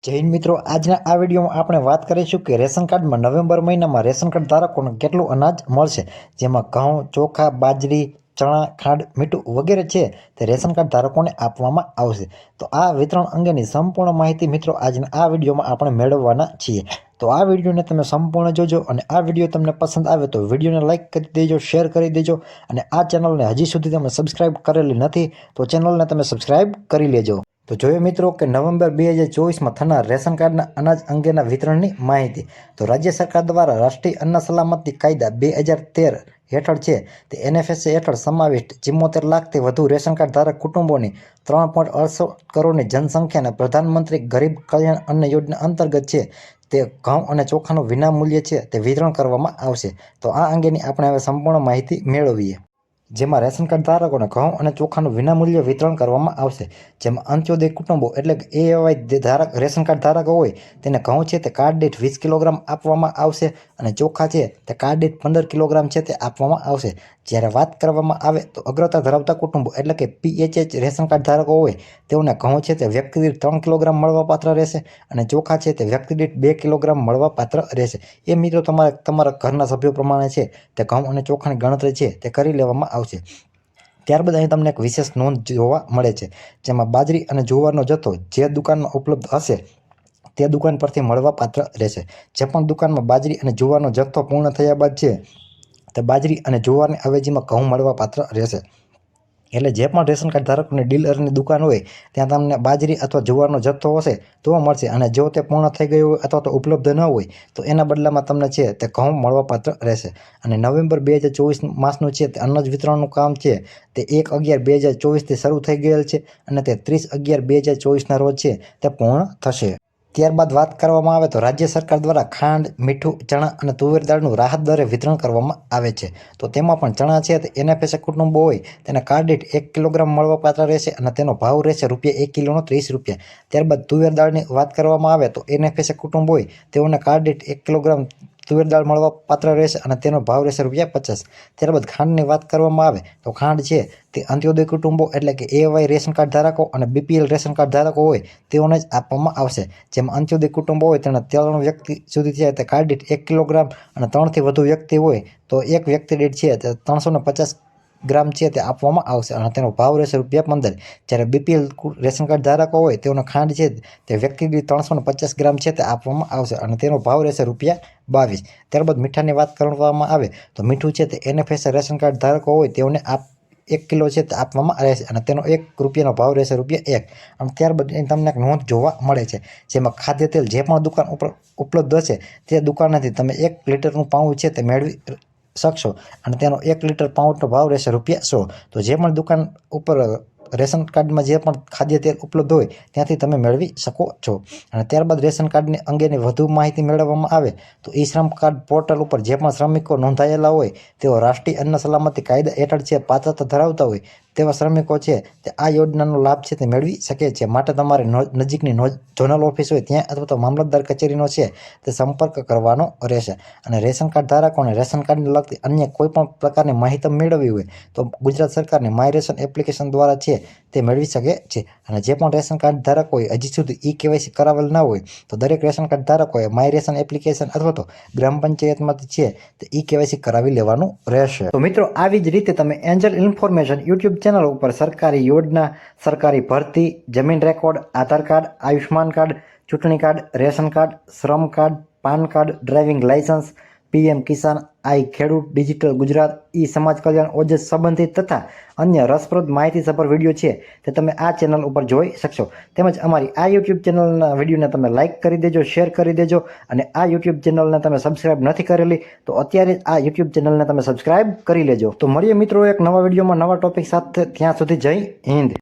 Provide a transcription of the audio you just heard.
જય હિન્દ મિત્રો, આજના આ વિડીયોમાં આપણે વાત કરીશું કે રેશન કાર્ડમાં નવેમ્બર મહિનામાં રેશન કાર્ડ ધારકોને કેટલું અનાજ મળશે, જેમાં ઘઉં, ચોખા, બાજરી, ચણા, ખાંડ, મીઠું વગેરે છે તે રેશન કાર્ડ ધારકોને આપવામાં આવશે. તો આ વિતરણ અંગેની સંપૂર્ણ માહિતી મિત્રો આજના આ વિડીયોમાં આપણે મેળવવાના છીએ. તો આ વિડીયોને તમે સંપૂર્ણ જોજો અને આ વિડીયો તમને પસંદ આવે તો વિડીયોને લાઇક કરી દેજો, શેર કરી દેજો અને આ ચેનલને હજી સુધી તમે સબસ્ક્રાઇબ કરેલી નથી તો ચેનલને તમે સબસ્ક્રાઇબ કરી લેજો. તો જોઈએ મિત્રો કે નવેમ્બર 2024માં થનાર રેશન કાર્ડના અનાજ અંગેના વિતરણની માહિતી. તો રાજ્ય સરકાર દ્વારા રાષ્ટ્રીય અન્ન સલામતી કાયદા 2013 હેઠળ છે તે NFSA હેઠળ સમાવિષ્ટ 74 લાખથી વધુ રેશન કાર્ડ ધારક કુટુંબોની 3.68 કરોડની જનસંખ્યાને પ્રધાનમંત્રી ગરીબ કલ્યાણ અન્ન યોજના અંતર્ગત છે તે ઘઉં અને ચોખાનું વિના મૂલ્ય છે તે વિતરણ કરવામાં આવશે. તો આ અંગેની આપણે હવે સંપૂર્ણ માહિતી મેળવીએ. જેમાં રેશન કાર્ડ ધારકોને ઘઉં અને ચોખાનું વિનામૂલ્ય વિતરણ કરવામાં આવશે. જેમાં અંત્યોદય કુટુંબો એટલે કે AAY ધારક રેશન કાર્ડ ધારકો હોય તેને ઘઉં છે તે કાર્ડ દીઠ 20 કિલોગ્રામ આપવામાં આવશે અને ચોખા છે તે કાર્ડ દીઠ 15 કિલોગ્રામ છે તે આપવામાં આવશે. જ્યારે વાત કરવામાં આવે તો અગ્રતા ધરાવતા કુટુંબો એટલે કે PHH રેશન કાર્ડ ધારકો હોય તેઓને ઘઉં છે તે વ્યક્તિ દીઠ 3 કિલોગ્રામ મળવાપાત્ર રહેશે અને ચોખા છે તે વ્યક્તિ દીઠ 2 કિલોગ્રામ મળવાપાત્ર રહેશે. એ મિત્રો તમારા ઘરના સભ્યો પ્રમાણે છે તે ઘઉં અને ચોખાની ગણતરી છે તે કરી લેવામાં આવશે. ત્યારબાદ અહીં તમને એક વિશેષ નોંધ જોવા મળે છે, જેમાં બાજરી અને જુવારનો જથ્થો જે દુકાનમાં ઉપલબ્ધ હશે તે દુકાન પરથી મળવાપાત્ર રહેશે. જે પણ દુકાનમાં બાજરી અને જુવારનો જથ્થો પૂર્ણ થયા બાદ છે તે બાજરી અને જુવારની અવેજીમાં ઘઉં મળવાપાત્ર રહેશે. એટલે જે પણ રેશન કાર્ડ ધારકોની ડીલરની દુકાન હોય ત્યાં તમને બાજરી અથવા જુવારનો જથ્થો હશે તો મળશે, અને જો તે પૂર્ણ થઈ ગયું હોય અથવા તો ઉપલબ્ધ ન હોય તો એના બદલામાં તમને છે તે ઘઉં મળવાપાત્ર રહેશે. અને નવેમ્બર 2024 માસનું છે તે અનાજ વિતરણનું કામ છે તે 1/11/2024થી શરૂ થઈ ગયેલ છે અને તે 30/11/2024ના રોજ છે તે પૂર્ણ થશે. ત્યારબાદ વાત કરવામાં આવે તો રાજ્ય સરકાર દ્વારા ખાંડ, મીઠું, ચણા અને તુવેર દાળનું રાહત દરે વિતરણ કરવામાં આવે છે. તો તેમાં પણ ચણા છે તે NFSA કુટુંબો હોય તેને કાર્ડ દીઠ 1 કિલોગ્રામ મળવાપાત્ર રહેશે અને તેનો ભાવ રહેશે ₹1 કિલોનો ₹30. ત્યારબાદ તુવેર દાળની વાત કરવામાં આવે તો NFSA કુટુંબ હોય તેઓને કાર્ડ દીઠ 1 કિલોગ્રામ તુવેર દાળ મળવાપાત્ર રહેશે અને તેનો ભાવ રહેશે ₹50. ત્યારબાદ ખાંડની વાત કરવામાં આવે તો ખાંડ છે તે અંત્યોદય કુટુંબો એટલે કે AAY રેશન કાર્ડ ધારકો અને BPL રેશન કાર્ડ ધારકો હોય તેઓને જ આપવામાં આવશે. જેમાં અંત્યોદય કુટુંબો હોય તેના 3 વ્યક્તિ સુધી છે તે કાર્ડ દીઠ 1 કિલોગ્રામ અને 3થી વધુ વ્યક્તિ હોય તો એક વ્યક્તિ દીઠ છે તે 350 ગ્રામ છે તે આપવામાં આવશે અને તેનો ભાવ રહેશે ₹15. જ્યારે BPL રેશન કાર્ડ ધારકો હોય તેઓનો ખાંડ છે તે વ્યક્તિ દીઠ 350 ગ્રામ છે તે આપવામાં આવશે અને તેનો ભાવ રહેશે ₹22. ત્યારબાદ મીઠાની વાત કરવામાં આવે તો મીઠું છે તે NFSA રેશન કાર્ડ ધારકો હોય તેઓને 1 કિલો છે તે આપવામાં રહેશે અને તેનો ₹1નો ભાવ રહેશે ₹1. અને ત્યારબાદ તમને એક નોંધ જોવા મળે છે, જેમાં ખાદ્ય તેલ જે પણ દુકાન ઉપર ઉપલબ્ધ હશે તે દુકાનેથી તમે 1 લીટરનું પાઉચ છે તે મેળવી શકશો અને તેનો 1 લીટર પાઉચનો ભાવ રહેશે ₹100. તો જે પણ દુકાન ઉપર રેશન કાર્ડમાં જે પણ ખાદ્ય તેલ ઉપલબ્ધ હોય ત્યાંથી તમે મેળવી શકો છો. અને ત્યારબાદ રેશન કાર્ડની અંગેની વધુ માહિતી મેળવવામાં આવે તો શ્રમ કાર્ડ પોર્ટલ ઉપર જે પણ શ્રમિકો નોંધાયેલા હોય તેઓ રાષ્ટ્રીય અન્ન સલામતી કાયદા હેઠળ છે પાત્રતા ધરાવતા હોય તેવા શ્રમિકો છે તે આ યોજનાનો લાભ છે તે મેળવી શકે છે. માટે તમારે નજીકની ઝોનલ ઓફિસ હોય ત્યાં અથવા તો મામલતદાર કચેરીનો છે તે સંપર્ક કરવાનો રહેશે. અને રેશન કાર્ડ ધારકોને રેશન કાર્ડને લગતી અન્ય કોઈ પણ પ્રકારની માહિતી મેળવવી હોય તો ગુજરાત સરકારની માય રેશન એપ્લિકેશન દ્વારા છે તે મેળવી શકે છે. અને જે પણ રેશન કાર્ડ ધારકોએ હજી સુધી KYC કરાવેલ ના હોય તો દરેક રેશન કાર્ડ ધારકોએ માય રેશન એપ્લિકેશન અથવા તો ગ્રામ પંચાયતમાંથી છે તે KYC કરાવી લેવાનું રહેશે. તો મિત્રો આવી જ રીતે તમે એન્જલ ઇન્ફોર્મેશન YouTube ચેનલ ઉપર સરકારી યોજના, સરકારી ભરતી, જમીન રેકોર્ડ, આધાર કાર્ડ, આયુષ્માન કાર્ડ, ચૂંટણી કાર્ડ, રેશન કાર્ડ, શ્રમ card, PAN card, driving licence, PM કિસાન, ખેડૂત, ડિજિટલ ગુજરાત, સમાજ કલ્યાણ, ઓજસ સંબંધિત તથા અન્ય રસપ્રદ માહિતીસભર વિડીયો છે તે તમે આ ચેનલ ઉપર જોઈ શકશો. તેમજ અમારી આ YouTube ચેનલના વિડીયોને તમે લાઇક કરી દેજો, શેર કરી દેજો અને આ YouTube ચેનલને તમે સબસ્ક્રાઇબ નથી કરેલી તો અત્યારે આ YouTube ચેનલને તમે સબસ્ક્રાઇબ કરી લેજો. તો મળીએ મિત્રો એક નવા વિડીયોમાં નવા ટોપિક સાથે. ત્યાં સુધી જય હિન્દ.